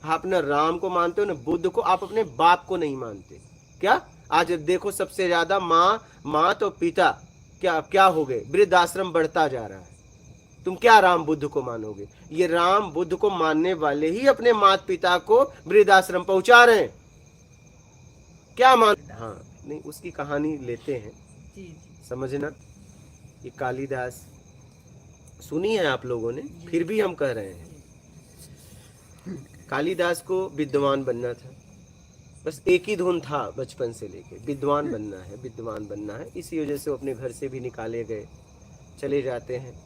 आप न राम को मानते हो न बुद्ध को, आप अपने बाप को नहीं मानते। क्या आज देखो सबसे ज्यादा माँ तो पिता क्या क्या हो गए, वृद्धाश्रम बढ़ता जा रहा है। तुम क्या राम बुद्ध को मानोगे? ये राम बुद्ध को मानने वाले ही अपने माता पिता को वृद्धाश्रम पहुंचा रहे हैं। क्या मान, हाँ नहीं उसकी कहानी लेते हैं, जी जी समझना। ये कालिदास सुनी है आप लोगों ने, जी फिर भी हम कह रहे हैं। जी कालिदास को विद्वान बनना था, बस एक ही धुन था बचपन से लेके, विद्वान बनना है, विद्वान बनना है। इसी वजह से वो अपने घर से भी निकाले गए, चले जाते हैं।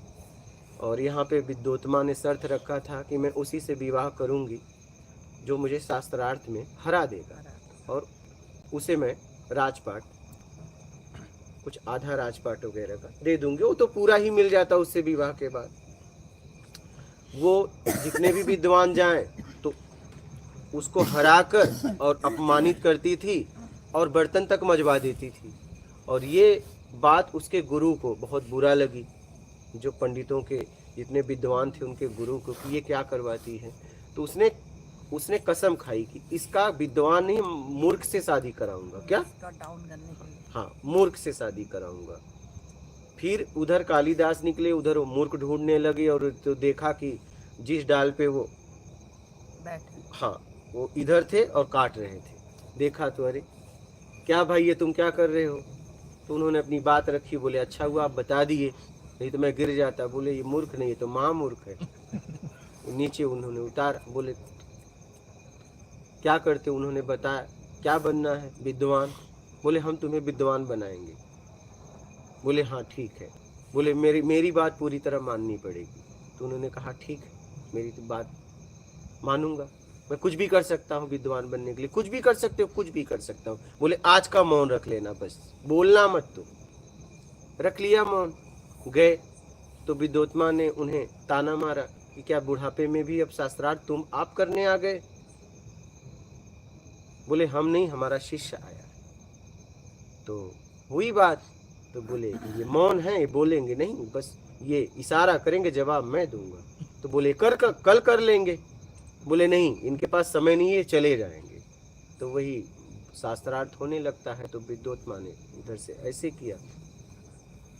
और यहाँ पे विद्योत्मा ने शर्त रखा था कि मैं उसी से विवाह करूंगी जो मुझे शास्त्रार्थ में हरा देगा, और उसे मैं राजपाट, कुछ आधा राजपाट वगैरह का दे दूंगी। वो तो पूरा ही मिल जाता उससे विवाह के बाद। वो जितने भी विद्वान जाएं तो उसको हराकर और अपमानित करती थी और बर्तन तक मजवा देती थी। और ये बात उसके गुरु को बहुत बुरा लगी, जो पंडितों के जितने विद्वान थे उनके गुरु को, कि ये क्या करवाती है। तो उसने उसने कसम खाई कि इसका विद्वान नहीं, मूर्ख से शादी कराऊंगा। क्या? इसका डाउन करने के लिए। हाँ, मूर्ख से शादी कराऊंगा। फिर उधर कालिदास निकले, उधर वो मूर्ख ढूंढने लगे, और तो देखा कि जिस डाल पे वो बैठे, हाँ वो इधर थे और काट रहे थे। देखा तो अरे क्या भाई ये तुम क्या कर रहे हो? तो उन्होंने अपनी बात रखी, बोले अच्छा हुआ आप बता दिए, नहीं तो मैं गिर जाता। बोले ये मूर्ख नहीं, ये तो महामूर्ख है। नीचे उन्होंने उतार, बोले क्या करते? उन्होंने बताया क्या बनना है? विद्वान। बोले हम तुम्हें विद्वान बनाएंगे। बोले हाँ ठीक है। बोले मेरी बात पूरी तरह माननी पड़ेगी। तो उन्होंने कहा ठीक है, मेरी तो बात मानूंगा, मैं कुछ भी कर सकता हूँ विद्वान बनने के लिए। कुछ भी कर सकते हो? कुछ भी कर सकता हूँ। बोले आज का मौन रख लेना, बस बोलना मत। तो रख लिया मौन, गए। तो विद्योत्मा ने उन्हें ताना मारा कि क्या बुढ़ापे में भी अब शास्त्रार्थ तुम आप करने आ गए? बोले हम नहीं, हमारा शिष्य आया है। तो हुई बात। तो बोले ये मौन है, ये बोलेंगे नहीं, बस ये इशारा करेंगे, जवाब मैं दूंगा। तो बोले कल कर लेंगे। बोले नहीं, इनके पास समय नहीं है, चले जाएंगे। तो वही शास्त्रार्थ होने लगता है। तो विद्योत्मा ने इधर से ऐसे किया,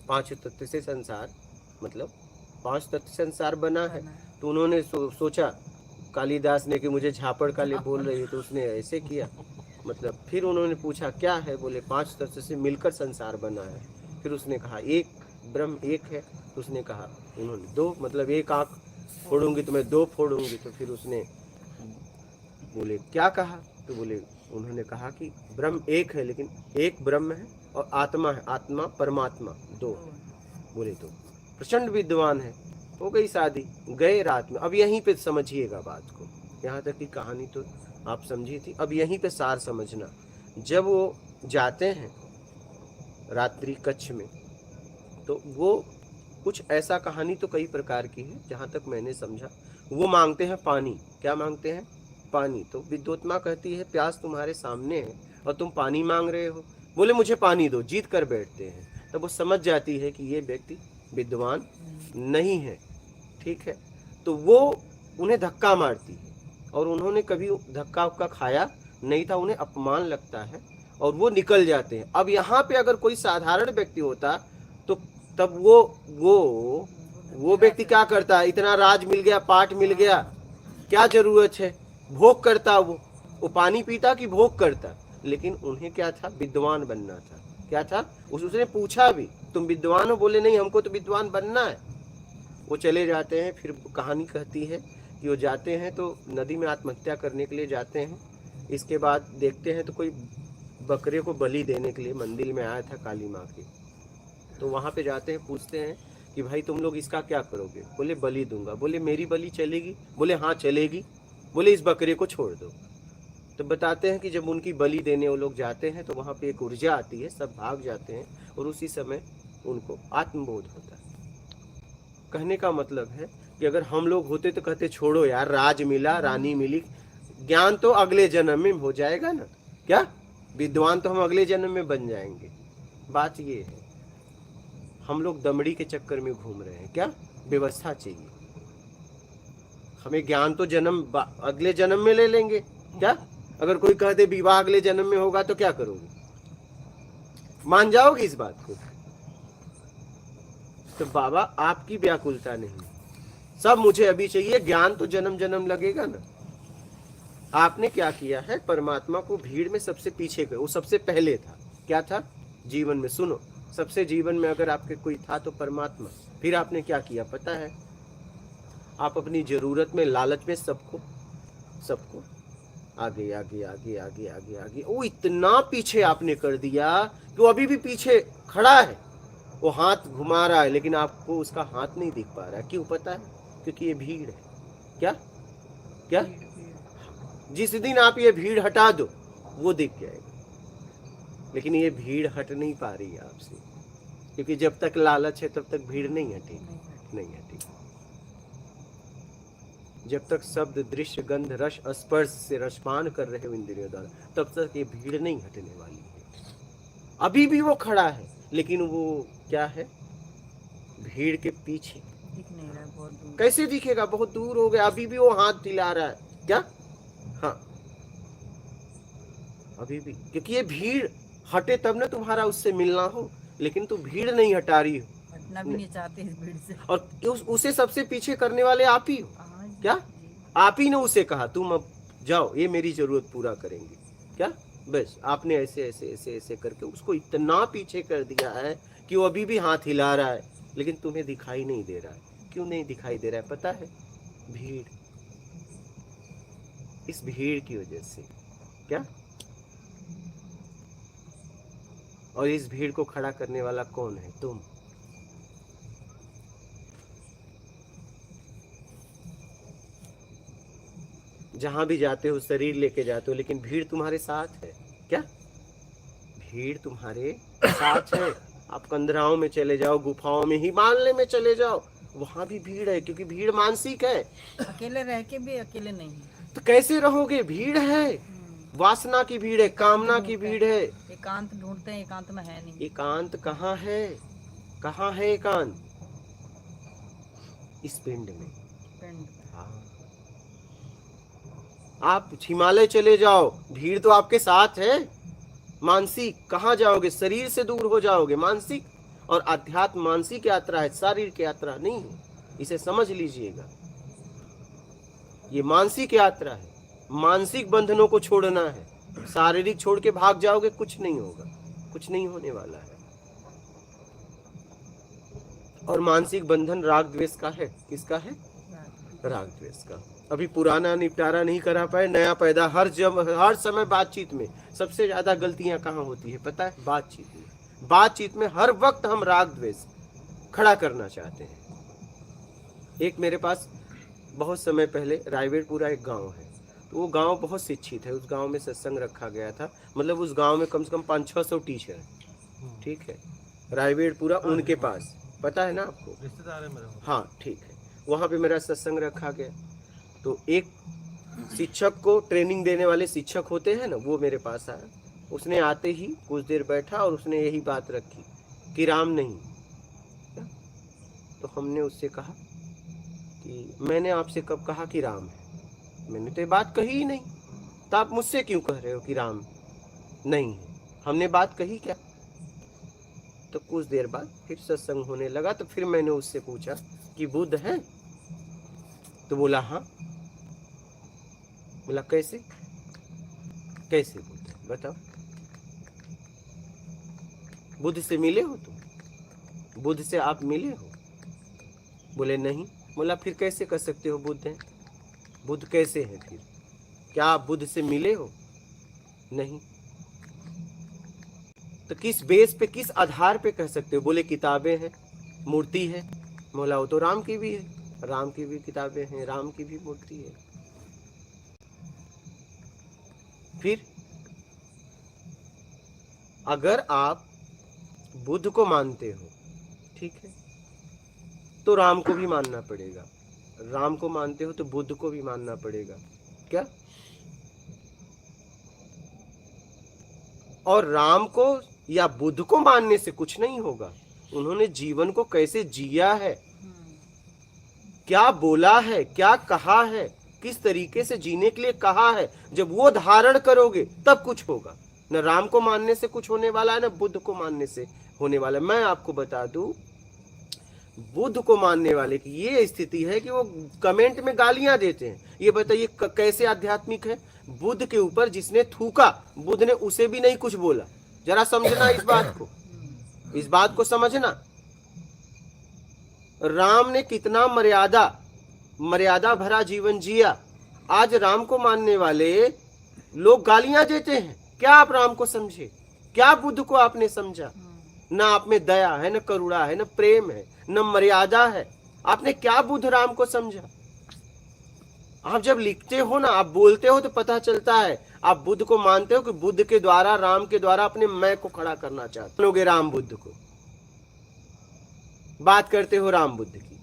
5 तत्व से संसार, मतलब 5 तत्व संसार बना है। तो उन्होंने सोचा कालिदास ने कि मुझे झापड़ काले बोल रही है, तो उसने ऐसे किया। मतलब फिर उन्होंने पूछा क्या है? बोले 5 तत्व से मिलकर संसार बना है। फिर उसने कहा एक ब्रह्म एक है। तो उसने कहा, उन्होंने 2, मतलब एक आंख फोड़ूंगी तो मैं 2 फोड़ूंगी। तो फिर उसने बोले क्या कहा? तो बोले उन्होंने कहा कि ब्रह्म एक है, लेकिन एक ब्रह्म है और आत्मा है, आत्मा परमात्मा 2 है। बोले तो प्रचंड विद्वान है। हो गई शादी, गए रात में। अब यहीं पे समझिएगा बात को, यहाँ तक की कहानी तो आप समझी थी, अब यहीं पे सार समझना। जब वो जाते हैं रात्रि कच्छ में, तो वो कुछ ऐसा, कहानी तो कई प्रकार की है जहाँ तक मैंने समझा। वो मांगते हैं पानी। क्या मांगते हैं? पानी। तो विद्योत्मा कहती है प्यास तुम्हारे सामने है और तुम पानी मांग रहे हो। बोले मुझे पानी दो, जीत कर बैठते हैं। तब वो समझ जाती है कि ये व्यक्ति विद्वान नहीं है। ठीक है, तो वो उन्हें धक्का मारती है, और उन्होंने कभी धक्का उक्का खाया नहीं था, उन्हें अपमान लगता है और वो निकल जाते हैं। अब यहाँ पे अगर कोई साधारण व्यक्ति होता तो तब वो व्यक्ति क्या करता है? इतना राज मिल गया, पाठ मिल गया, क्या जरूरत है? भोग करता वो पानी पीता कि भोग करता? लेकिन उन्हें क्या था? विद्वान बनना था। क्या था? उसने पूछा भी तुम विद्वान हो? बोले नहीं, हमको तो विद्वान बनना है। वो चले जाते हैं। फिर कहानी कहती है कि वो जाते हैं तो नदी में आत्महत्या करने के लिए जाते हैं। इसके बाद देखते हैं तो कोई बकरे को बलि देने के लिए मंदिर में आया था काली माँ के। तो वहाँ पे जाते हैं, पूछते हैं कि भाई तुम लोग इसका क्या करोगे? बोले बलि दूंगा। बोले मेरी बलि चलेगी? बोले हाँ चलेगी। बोले इस बकरे को छोड़ दो। तो बताते हैं कि जब उनकी बलि देने वो लोग जाते हैं तो वहाँ पे एक ऊर्जा आती है, सब भाग जाते हैं और उसी समय उनको आत्मबोध होता है। कहने का मतलब है कि अगर हम लोग होते तो कहते छोड़ो यार, राज मिला, रानी मिली, ज्ञान तो अगले जन्म में हो जाएगा ना। क्या विद्वान तो हम अगले जन्म में बन जाएंगे। बात ये है, हम लोग दमड़ी के चक्कर में घूम रहे हैं। क्या व्यवस्था चाहिए? हमें ज्ञान तो अगले जन्म में ले लेंगे क्या? अगर कोई कह दे विवाह अगले जन्म में होगा तो क्या करोगे? मान जाओगे इस बात को? तो बाबा आपकी व्याकुलता नहीं, सब मुझे अभी चाहिए, ज्ञान तो जन्म जन्म लगेगा ना। आपने क्या किया है, परमात्मा को भीड़ में सबसे पीछे कर, वो सबसे पहले था। क्या था जीवन में? सुनो, सबसे जीवन में अगर आपके कोई था तो परमात्मा। फिर आपने क्या किया पता है? आप अपनी जरूरत में, लालच में सबको आगे आगे आगे आगे आगे आगे, वो इतना पीछे आपने कर दिया कि वो अभी भी पीछे खड़ा है, वो हाथ घुमा रहा है लेकिन आपको उसका हाथ नहीं दिख पा रहा है। क्यों पता है? क्योंकि ये भीड़ है। क्या क्या? जिस दिन आप ये भीड़ हटा दो वो दिख जाएगा, लेकिन ये भीड़ हट नहीं पा रही है आपसे, क्योंकि जब तक लालच है तब तक भीड़ नहीं हटेगी, नहीं हटेगी। जब तक शब्द, दृश्य, गंध, रस, स्पर्श से रसपान कर रहे हो इंद्रियों द्वारा, तब तक ये भीड़ नहीं हटने वाली है। अभी भी वो खड़ा है, लेकिन वो क्या है? भीड़ के पीछे दिख नहीं रहा, बहुत दूर। कैसे दिखेगा? बहुत दूर हो गया, अभी भी वो हाथ हिला रहा है। क्या? हाँ, अभी भी, क्योंकि ये भीड़ हटे तब ना तुम्हारा उससे मिलना हो, लेकिन तुम भीड़ नहीं हटा रही हो, हटना भी नहीं चाहते इस भीड़ से। और उसे सबसे पीछे करने वाले आप ही हो। हाँ जी, क्या? जी। आप ही ने उसे कहा तुम अब जाओ, ये मेरी जरूरत पूरा करेंगे। क्या? बस आपने ऐसे ऐसे ऐसे ऐसे करके उसको इतना पीछे कर दिया है कि वो अभी भी हाथ हिला रहा है, लेकिन तुम्हें दिखाई नहीं दे रहा है। क्यों नहीं दिखाई दे रहा है पता है? भीड़, इस भीड़ की वजह से। क्या? और इस भीड़ को खड़ा करने वाला कौन है? तुम। जहां भी जाते हो शरीर लेके जाते हो, लेकिन भीड़ तुम्हारे साथ है। क्या? भीड़ तुम्हारे साथ है। आप कंदराओं में चले जाओ, गुफाओं में, हिमालय में चले जाओ, वहां भी भीड़ है, क्योंकि भीड़ मानसिक है। अकेले रह के भी अकेले नहीं है। तो कैसे रहोगे? भीड़ है, वासना की भीड़ है, कामना की भीड़ है। एकांत ढूंढते हैं, एकांत में है नहीं। एकांत कहाँ है? कहाँ है एकांत? इस पिंड में। पिंड। हाँ, आप हिमालय चले जाओ, भीड़ तो आपके साथ है। मानसिक कहाँ जाओगे? शरीर से दूर हो जाओगे। मानसिक और अध्यात्म, मानसिक यात्रा है, शारीरिक यात्रा नहीं है, इसे समझ लीजिएगा। ये मानसिक यात्रा है, मानसिक बंधनों को छोड़ना है। शारीरिक छोड़ के भाग जाओगे, कुछ नहीं होगा, कुछ नहीं होने वाला है। और मानसिक बंधन राग द्वेष का है। किसका है? राग द्वेष का। अभी पुराना निपटारा नहीं करा पाए, नया पैदा। हर समय बातचीत में सबसे ज्यादा गलतियां कहाँ होती है पता है? बातचीत में। बातचीत में हर वक्त हम राग द्वेष खड़ा करना चाहते हैं। एक मेरे पास बहुत समय पहले रायवेड़पुरा एक गांव है, तो वो गांव बहुत शिक्षित है। उस गांव में सत्संग रखा गया था, मतलब उस गांव में कम से कम 500-600 टीचर है। ठीक है, रायवेड़पुरा उनके पास, पता है ना आपको? रिश्तेदार है मेरे। हाँ ठीक है, वहाँ पे मेरा सत्संग रखा गया। तो एक शिक्षक को, ट्रेनिंग देने वाले शिक्षक होते हैं ना, वो मेरे पास आया। उसने आते ही कुछ देर बैठा और उसने यही बात रखी कि राम नहीं। तो हमने उससे कहा कि मैंने आपसे कब कहा कि राम है? मैंने तो ये बात कही ही नहीं, तो आप मुझसे क्यों कह रहे हो कि राम नहीं है? हमने बात कही क्या? तो कुछ देर बाद फिर सत्संग होने लगा, तो फिर मैंने उससे पूछा कि बुद्ध है? तो बोला हाँ। बोला कैसे? कैसे बुद्ध है बताओ? बुद्ध से मिले हो तुम? बुद्ध से आप मिले हो? बोले नहीं। बोला फिर कैसे कह सकते हो बुद्ध है? बुद्ध कैसे है फिर? क्या आप बुद्ध से मिले हो? नहीं। तो किस बेस पे, किस आधार पे कह सकते हो? बोले किताबें हैं, मूर्ति है। बोला वो तो राम की भी है, राम की भी किताबें हैं, राम की भी मूर्ति है। फिर अगर आप बुद्ध को मानते हो, ठीक है, तो राम को भी मानना पड़ेगा। राम को मानते हो तो बुद्ध को भी मानना पड़ेगा। क्या? और राम को या बुद्ध को मानने से कुछ नहीं होगा, उन्होंने जीवन को कैसे जिया है क्या बोला है, क्या कहा है, किस तरीके से जीने के लिए कहा है, जब वो धारण करोगे तब कुछ होगा। न राम को मानने से कुछ होने वाला है, न बुद्ध को मानने से होने वाला है। मैं आपको बता दूं, बुद्ध को मानने वाले की ये स्थिति है कि वो कमेंट में गालियां देते हैं। ये बताइए कैसे आध्यात्मिक है। बुद्ध के ऊपर जिसने थूका, बुद्ध ने उसे भी नहीं कुछ बोला। जरा समझना इस बात को, इस बात को समझना। राम ने कितना मर्यादा भरा जीवन जिया। आज राम को मानने वाले लोग गालियां देते हैं। क्या आप राम को समझे? क्या बुद्ध को आपने समझा? ना आप में दया है, न करुणा है, न प्रेम है, न मर्यादा है। आपने क्या बुद्ध राम को समझा? आप जब लिखते हो ना, आप बोलते हो तो पता चलता है आप बुद्ध को मानते हो कि बुद्ध के द्वारा, राम के द्वारा अपने मैं को खड़ा करना चाहते हो। राम बुद्ध को बात करते हो, राम बुद्ध की।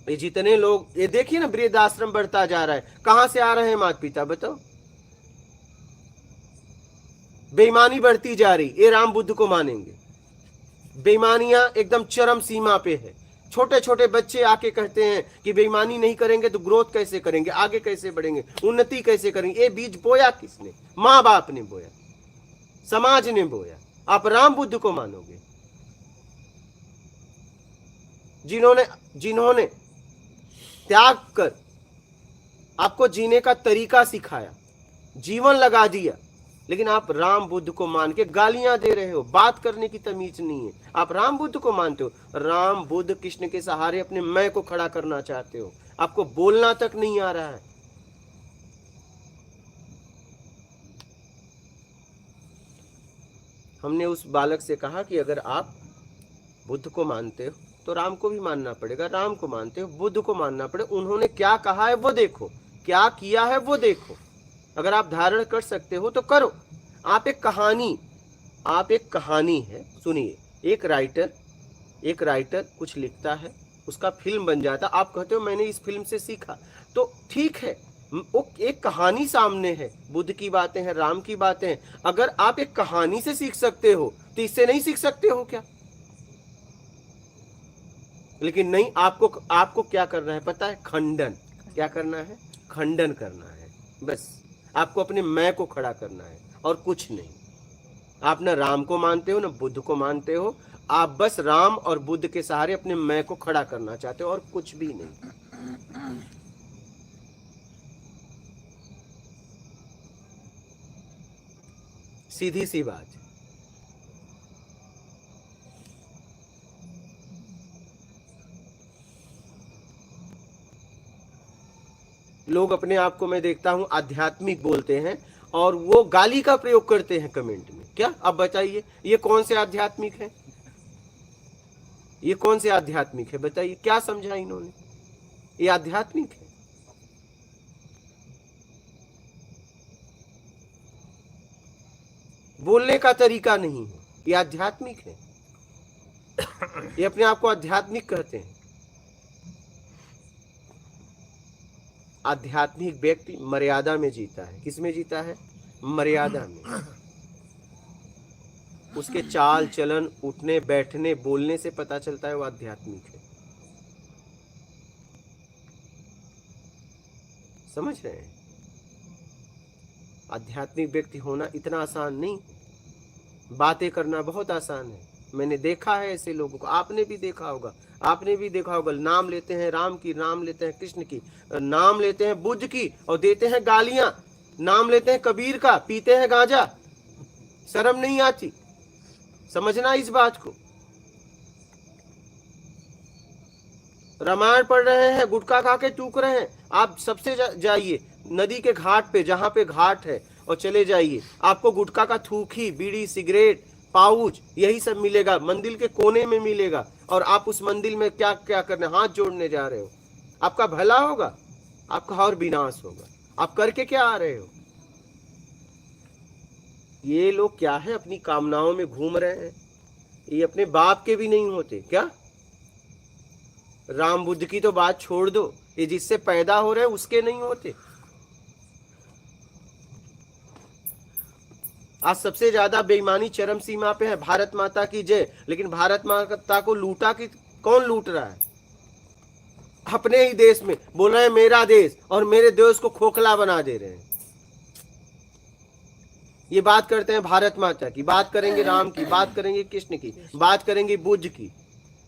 ये जितने लोग, ये देखिए ना, वृद्धाश्रम बढ़ता जा रहा है। कहां से आ रहे हैं माता पिता, बताओ? बेईमानी बढ़ती जा रही, ये राम बुद्ध को मानेंगे? बेईमानियां एकदम चरम सीमा पे है। छोटे छोटे बच्चे आके कहते हैं कि बेईमानी नहीं करेंगे तो ग्रोथ कैसे करेंगे, आगे कैसे बढ़ेंगे, उन्नति कैसे करेंगे। ये बीज बोया किसने? माँ बाप ने बोया, समाज ने बोया। आप राम बुद्ध को मानोगे जिन्होंने त्याग कर आपको जीने का तरीका सिखाया, जीवन लगा दिया, लेकिन आप राम बुद्ध को मान के गालियां दे रहे हो। बात करने की तमीज नहीं है। आप राम बुद्ध को मानते हो, राम बुद्ध कृष्ण के सहारे अपने मैं को खड़ा करना चाहते हो। आपको बोलना तक नहीं आ रहा है। हमने उस बालक से कहा कि अगर आप बुद्ध को मानते हो तो राम को भी मानना पड़ेगा। राम को मानते हो, बुद्ध को मानना पड़े। उन्होंने क्या कहा है वो देखो, क्या किया है वो देखो। अगर आप धारण कर सकते हो तो करो। आप एक कहानी है, सुनिए। एक राइटर कुछ लिखता है, उसका फिल्म बन जाता। आप कहते हो मैंने इस फिल्म से सीखा, तो ठीक है, वो एक कहानी सामने है, बुद्ध की बातें हैं, राम की बातें हैं। अगर आप एक कहानी से सीख सकते हो तो इससे नहीं सीख सकते हो क्या? लेकिन नहीं, आपको क्या करना है पता है? खंडन। क्या करना है? खंडन करना है। बस आपको अपने मैं को खड़ा करना है और कुछ नहीं। आप न राम को मानते हो, न बुद्ध को मानते हो। आप बस राम और बुद्ध के सहारे अपने मैं को खड़ा करना चाहते हो और कुछ भी नहीं। सीधी सी बात। लोग अपने आप को, मैं देखता हूं, आध्यात्मिक बोलते हैं और वो गाली का प्रयोग करते हैं कमेंट में। क्या अब बताइए, ये कौन से आध्यात्मिक है? ये कौन से आध्यात्मिक है? बताइए, क्या समझा इन्होंने? ये आध्यात्मिक है? बोलने का तरीका नहीं है, ये आध्यात्मिक है। ये अपने आप को आध्यात्मिक कहते हैं। आध्यात्मिक व्यक्ति मर्यादा में जीता है। किस में जीता है? मर्यादा में। उसके चाल चलन, उठने बैठने बोलने से पता चलता है वो आध्यात्मिक है। समझ रहे हैं? आध्यात्मिक व्यक्ति होना इतना आसान नहीं। बातें करना बहुत आसान है। मैंने देखा है ऐसे लोगों को, आपने भी देखा होगा, आपने भी देखा होगा। नाम लेते हैं राम की, नाम लेते हैं कृष्ण की, नाम लेते हैं बुद्ध की और देते हैं गालियां। नाम लेते हैं कबीर का, पीते हैं गांजा। शर्म नहीं आती? समझना इस बात को। रामायण पढ़ रहे हैं, गुटखा खा के टूक रहे हैं। आप सबसे जाइए नदी के घाट पे, जहां पे घाट है, और चले जाइए। आपको गुटखा का थूकी, बीड़ी, सिगरेट, पाउच, यही सब मिलेगा। मंदिर के कोने में मिलेगा। और आप उस मंदिर में क्या क्या करने, हाथ जोड़ने जा रहे हो। आपका भला होगा, आपका और विनाश होगा। आप करके क्या आ रहे हो? ये लोग क्या है, अपनी कामनाओं में घूम रहे हैं। ये अपने बाप के भी नहीं होते क्या? राम बुद्ध की तो बात छोड़ दो, ये जिससे पैदा हो रहे हैं उसके नहीं होते। आज सबसे ज्यादा बेईमानी चरम सीमा पे है। भारत माता की जय। लेकिन भारत माता को लूटा कौन लूट रहा है? अपने ही देश में बोल रहे हैं मेरा देश, और मेरे देश को खोखला बना दे रहे हैं। ये बात करते हैं भारत माता की, बात करेंगे राम की, बात करेंगे कृष्ण की, बात करेंगे बुद्ध की।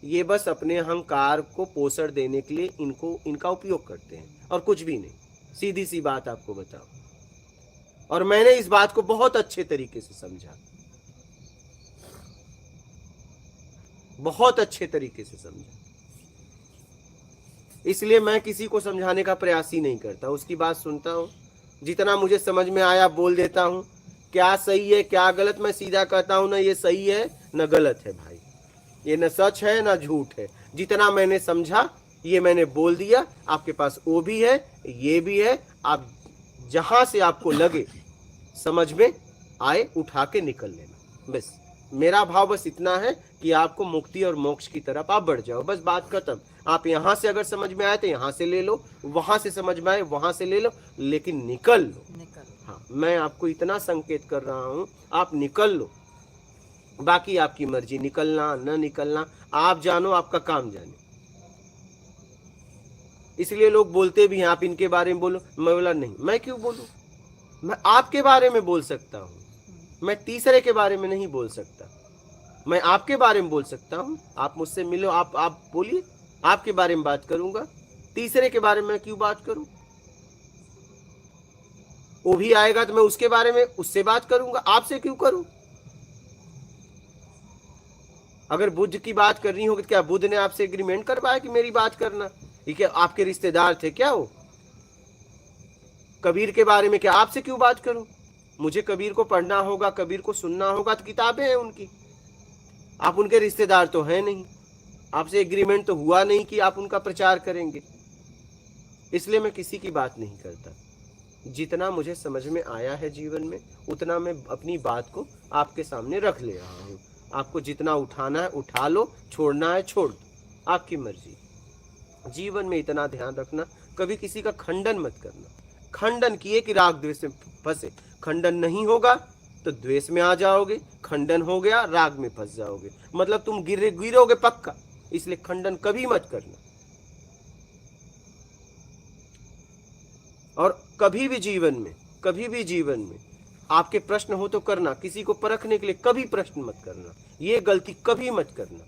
ये बस अपने अहंकार को पोषण देने के लिए इनका उपयोग करते हैं और कुछ भी नहीं। सीधी सी बात आपको बताओ, और मैंने इस बात को बहुत अच्छे तरीके से समझा, बहुत अच्छे तरीके से समझा। इसलिए मैं किसी को समझाने का प्रयास ही नहीं करता, उसकी बात सुनता हूं, जितना मुझे समझ में आया बोल देता हूं। क्या सही है क्या गलत मैं सीधा कहता हूं, ना ये सही है ना गलत है भाई, ये न सच है ना झूठ है। जितना मैंने समझा ये मैंने बोल दिया। आपके पास वो भी है ये भी है, आप जहां से आपको लगे समझ में आए उठा के निकल लेना। बस मेरा भाव बस इतना है कि आपको मुक्ति और मोक्ष की तरफ आप बढ़ जाओ, बस बात खत्म। आप यहां से अगर समझ में आए तो यहां से ले लो, वहां से समझ में आए वहां से ले लो, लेकिन निकल लो। हाँ, मैं आपको इतना संकेत कर रहा हूं, आप निकल लो। बाकी आपकी मर्जी, निकलना न निकलना आप जानो, आपका काम जाने। इसलिए लोग बोलते भी हैं आप इनके बारे में बोलो, मैं बोला नहीं, मैं क्यों बोलूं? मैं आपके बारे में बोल सकता हूं, मैं तीसरे के बारे में नहीं बोल सकता। मैं आपके बारे में बोल सकता हूं, आप मुझसे मिलो, आप बोलिए, आपके बारे में बात करूंगा। तीसरे के बारे में क्यों बात करूं? वो भी आएगा तो मैं उसके बारे में उससे बात करूंगा, आपसे क्यों करूं? अगर बुद्ध की बात करनी होगी तो क्या बुद्ध ने आपसे एग्रीमेंट करवाया कि मेरी बात करना? ये क्या आपके रिश्तेदार थे क्या वो? कबीर के बारे में क्या आपसे क्यों बात करूं? मुझे कबीर को पढ़ना होगा, कबीर को सुनना होगा, तो किताबें हैं उनकी। आप उनके रिश्तेदार तो हैं नहीं, आपसे एग्रीमेंट तो हुआ नहीं कि आप उनका प्रचार करेंगे। इसलिए मैं किसी की बात नहीं करता। जितना मुझे समझ में आया है जीवन में उतना मैं अपनी बात को आपके सामने रख ले रहा हूँ। आपको जितना उठाना है उठा लो, छोड़ना है छोड़ दो, आपकी मर्जी। जीवन में इतना ध्यान रखना, कभी किसी का खंडन मत करना। खंडन किए कि राग द्वेष में फंसे, खंडन नहीं होगा तो द्वेष में आ जाओगे, खंडन हो गया राग में फंस जाओगे, मतलब तुम गिरोगे पक्का। इसलिए खंडन कभी मत करना। और कभी भी जीवन में आपके प्रश्न हो तो करना, किसी को परखने के लिए कभी प्रश्न मत करना, ये गलती कभी मत करना।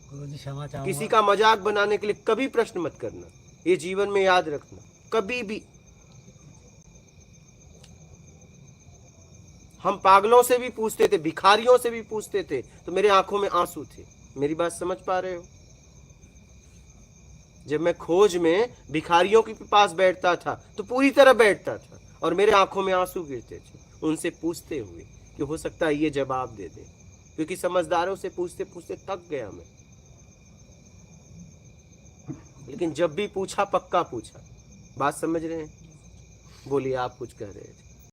गुरुजी क्षमा चाहूंगा। किसी का मजाक बनाने के लिए कभी प्रश्न मत करना, ये जीवन में याद रखना कभी भी। हम पागलों से भी पूछते थे, भिखारियों से भी पूछते थे, तो मेरे आंखों में आंसू थे। मेरी बात समझ पा रहे हो? जब मैं खोज में भिखारियों के पास बैठता था तो पूरी तरह बैठता था और मेरे आंखों में आंसू गिरते थे उनसे पूछते हुए कि हो सकता है ये जवाब दे दे, क्योंकि समझदारों से पूछते पूछते थक गया मैं। लेकिन जब भी पूछा पक्का पूछा। बात समझ रहे हैं? बोलिए, आप कुछ कह रहे थे।